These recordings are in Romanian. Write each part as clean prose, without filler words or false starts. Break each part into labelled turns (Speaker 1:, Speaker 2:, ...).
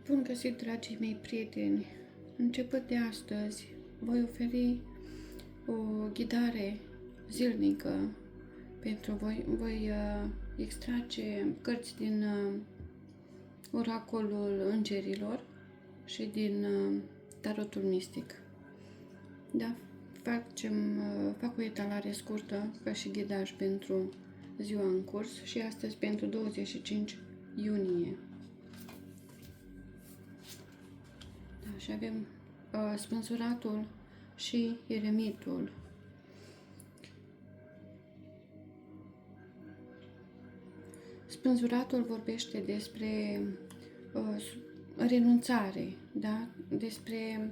Speaker 1: Bun găsit, dragii mei prieteni! Începând de astăzi, voi oferi o ghidare zilnică pentru voi. Voi extrage cărți din oracolul îngerilor și din tarotul mistic. Da? Fac o etalare scurtă ca și ghidaj pentru ziua în curs și astăzi pentru 25 iunie. Da, și avem spânsuratul și eremitul. Spânzuratul vorbește despre renunțare, da? Despre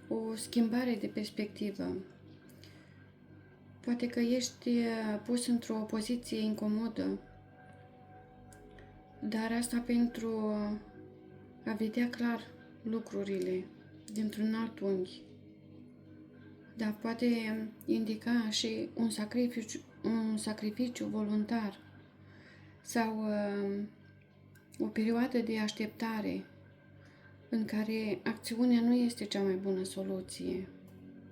Speaker 1: o schimbare de perspectivă. Poate că ești pus într-o poziție incomodă, dar asta pentru a vedea clar lucrurile dintr-un alt unghi. Dar poate indica și un sacrificiu voluntar sau o perioadă de așteptare în care acțiunea nu este cea mai bună soluție,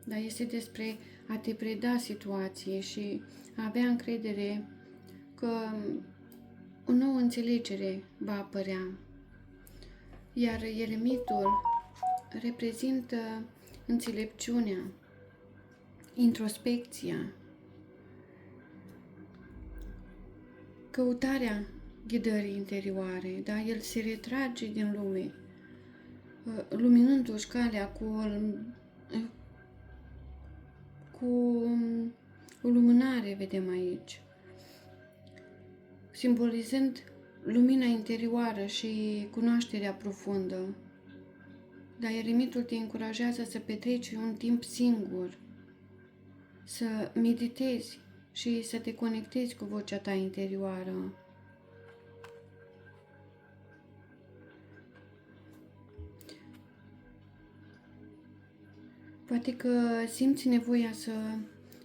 Speaker 1: dar este despre a te preda situației și a avea încredere că o nouă înțelegere va apărea. Iar eremitul reprezintă înțelepciunea, introspecția, căutarea ghidării interioare, da? El se retrage din lume, luminându-și calea cu o lumânare, vedem aici, simbolizând lumina interioară și cunoașterea profundă. Dar eremitul te încurajează să petreci un timp singur, să meditezi și să te conectezi cu vocea ta interioară. Poate că simți nevoia să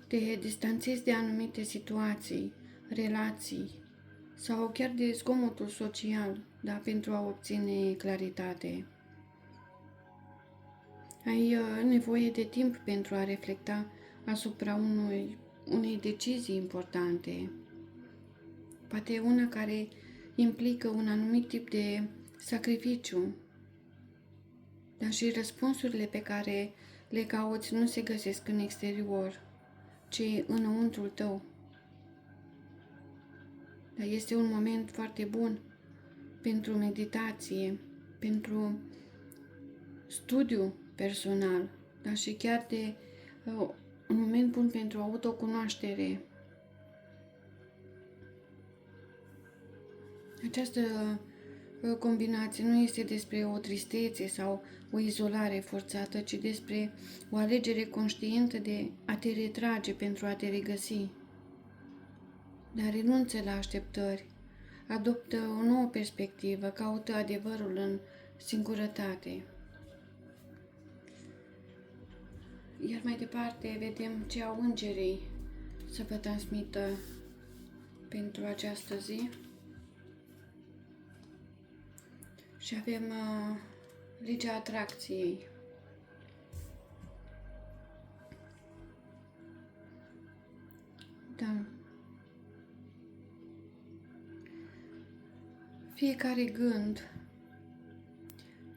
Speaker 1: te distanțezi de anumite situații, relații sau chiar de zgomotul social, da, pentru a obține claritate. Ai nevoie de timp pentru a reflecta asupra unei decizii importante. Poate una care implică un anumit tip de sacrificiu, dar și răspunsurile pe care le cauți nu se găsesc în exterior, ci înăuntrul tău. Dar este un moment foarte bun pentru meditație, pentru studiu personal, dar și chiar de un moment bun pentru autocunoaștere. Această combinație nu este despre o tristețe sau o izolare forțată, ci despre o alegere conștientă de a te retrage pentru a te regăsi. Dar renunță la așteptări, adoptă o nouă perspectivă, caută adevărul în singurătate. Iar mai departe vedem ce au îngerii să vă transmită pentru această zi. Și avem legea atracției. Da. Fiecare gând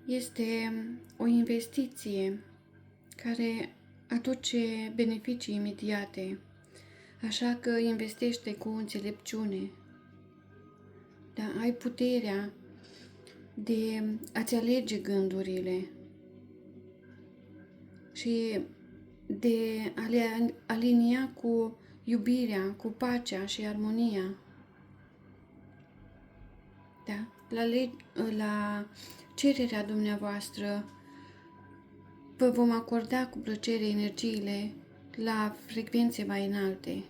Speaker 1: este o investiție care aduce beneficii imediate, așa că investește cu înțelepciune. Da, ai puterea de a-ți alege gândurile și de a le alinia cu iubirea, cu pacea și armonia. Da? La cererea dumneavoastră vă vom acorda cu plăcere energiile la frecvențe mai înalte.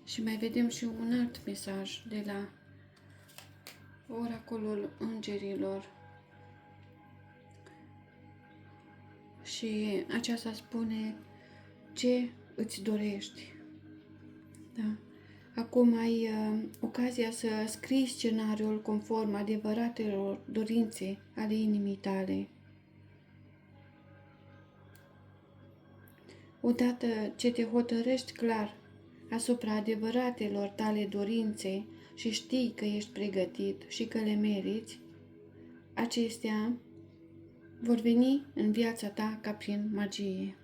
Speaker 1: Și mai vedem și un alt mesaj de la oracolul îngerilor. Și aceasta spune ce îți dorești. Da? Acum ai ocazia să scrii scenariul conform adevăratelor dorințe ale inimii tale. Odată ce te hotărăști clar asupra adevăratelor tale dorințe și știi că ești pregătit și că le meriți, acestea vor veni în viața ta ca prin magie.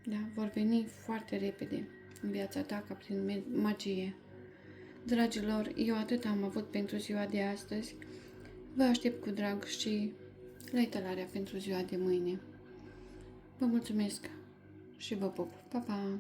Speaker 1: Da, vor veni foarte repede în viața ta ca prin magie. Dragilor, eu atât am avut pentru ziua de astăzi. Vă aștept cu drag și la etalarea pentru ziua de mâine. Vă mulțumesc și vă pup. Pa, pa!